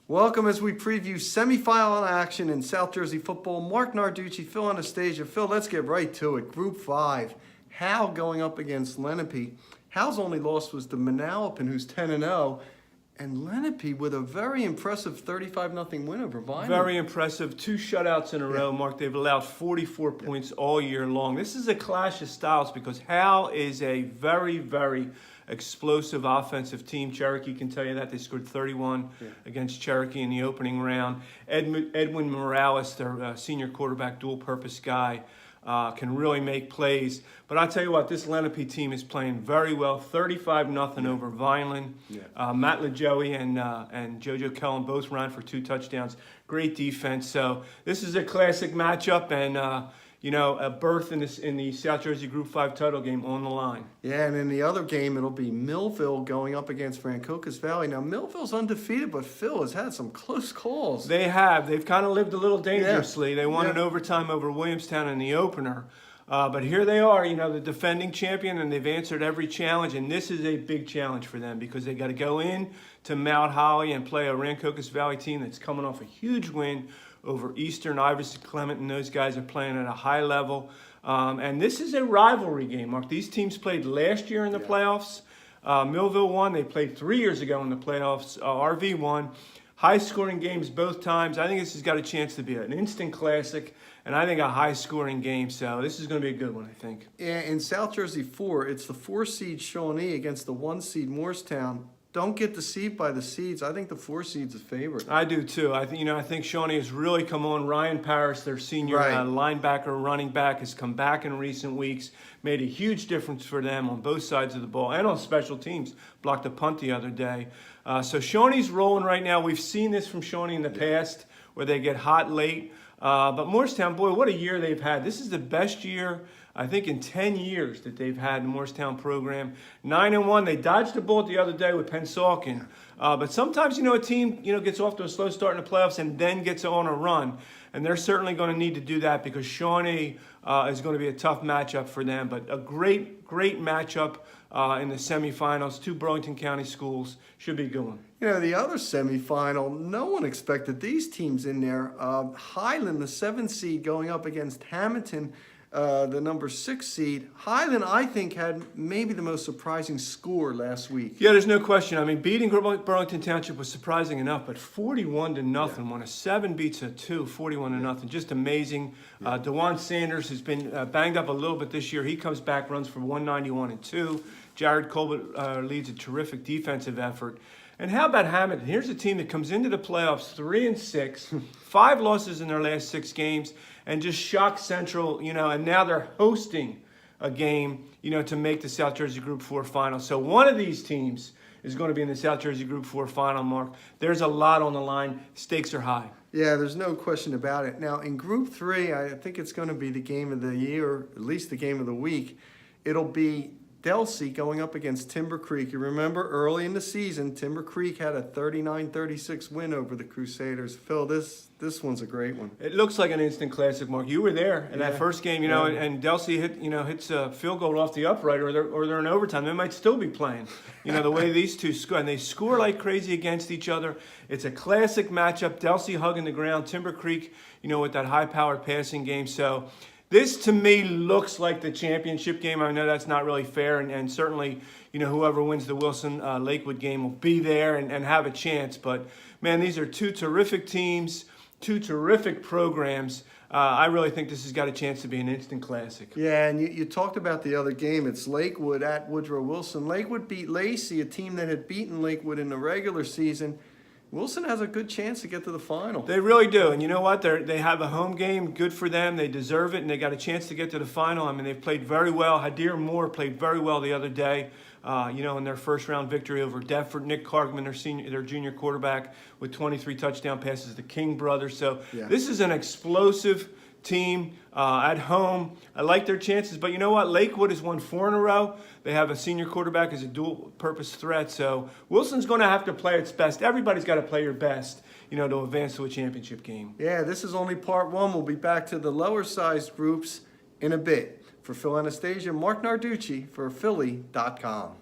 Welcome as we preview semifinal action in South Jersey football. Marc, Narducci, Phil, Anastasia. Phil, let's get right to it. Group 5. Hal going up against Lenape. Hal's only loss was to Manalapan, who's 10-0. And Lenape with a very impressive 35-0 win over Vineland. Very impressive. 2 shutouts in a row, Mark. They've allowed 44 points all year long. This is a clash of styles because Hal is a very, very explosive offensive team. Cherokee can tell you that. They scored 31 against Cherokee in the opening round. Edwin Morales, their senior quarterback, dual-purpose guy, can really make plays. But I'll tell you what, this Lenape team is playing very well. 35-0 over Vineland. Matt LaJoey and JoJo Kellen both ran for 2 touchdowns. Great defense. So this is a classic matchup, and a berth in the South Jersey Group 5 title game on the line. Yeah, and in the other game, it'll be Millville going up against Rancocas Valley. Now, Millville's undefeated, but Phil has had some close calls. They have. They've kind of lived a little dangerously. They won in overtime over Williamstown in the opener. But here they are, the defending champion, and they've answered every challenge. And this is a big challenge for them because they got to go in to Mount Holly and play a Rancocas Valley team that's coming off a huge win over Eastern. Iverson Clement and those guys are playing at a high level. And this is a rivalry game, Mark. These teams played last year in the playoffs. Millville won. They played 3 years ago in the playoffs. RV won. High-scoring games both times. I think this has got a chance to be an instant classic, and I think a high-scoring game. So this is going to be a good one, I think. Yeah, in South Jersey 4, it's the 4-seed Shawnee against the 1-seed Morristown. Don't get deceived by the seeds. I think the 4 seed's a favorite. I do too. I think Shawnee has really come on. Ryan Parrish, their senior linebacker, running back, has come back in recent weeks. Made a huge difference for them on both sides of the ball and on special teams. Blocked a punt the other day. So Shawnee's rolling right now. We've seen this from Shawnee in the past where they get hot late. But Morristown, boy, what a year they've had. This is the best year, I think, in 10 years that they've had in the Morristown program. 9-1. They dodged a bullet the other day with Pennsauken. But sometimes, a team, gets off to a slow start in the playoffs and then gets on a run. And they're certainly going to need to do that because Shawnee is going to be a tough matchup for them. But a great matchup in the semifinals. 2 Burlington County schools. Should be a good one. The other semifinal, no one expected these teams in there. Highland, the 7th seed, going up against Hamilton, the number 6 seed. Highland, I think, had maybe the most surprising score last week. Yeah, there's no question. I mean, beating Burlington Township was surprising enough, but 41-0. When a 7 beats a 2, 41-0. Just amazing. DeJuan Sanders has been banged up a little bit this year. He comes back, runs for 191 and 2. Jared Colbert leads a terrific defensive effort. And how about Hamilton? Here's a team that comes into the playoffs 3-6, 5 losses in their last 6 games, and just shocked Central, and now they're hosting a game, to make the South Jersey Group 4 final. So one of these teams is going to be in the South Jersey Group 4 final, Mark. There's a lot on the line. Stakes are high. Yeah, there's no question about it. Now, in Group 3, I think it's going to be the game of the year, at least the game of the week. It'll be Delsey going up against Timber Creek. You remember early in the season, Timber Creek had a 39-36 win over the Crusaders. Phil, this one's a great one. It looks like an instant classic, Mark. You were there in that first game, and Delsey hits a field goal off the upright, or they're in overtime. They might still be playing. The way these two score, and they score like crazy against each other. It's a classic matchup. Delsey hugging the ground, Timber Creek, with that high-powered passing game. So this, to me, looks like the championship game. I know that's not really fair, and certainly, whoever wins the Wilson-Lakewood game will be there and have a chance. But, man, these are 2 terrific teams, 2 terrific programs. I really think this has got a chance to be an instant classic. Yeah, and you talked about the other game. It's Lakewood at Woodrow Wilson. Lakewood beat Lacey, a team that had beaten Lakewood in the regular season. Wilson has a good chance to get to the final. They really do. And you know what? They have a home game. Good for them. They deserve it, and they got a chance to get to the final. I mean, they've played very well. Hadir Moore played very well the other day, in their first-round victory over Deptford. Nick Cargman, their junior quarterback, with 23 touchdown passes, the King brothers. So this is an explosive team at home. I like their chances, but you know what? Lakewood has won 4 in a row. They have a senior quarterback as a dual-purpose threat, so Wilson's going to have to play its best. Everybody's got to play your best, to advance to a championship game. Yeah, this is only part 1. We'll be back to the lower-sized groups in a bit. For Phil Anastasia, Marc Narducci for Philly.com.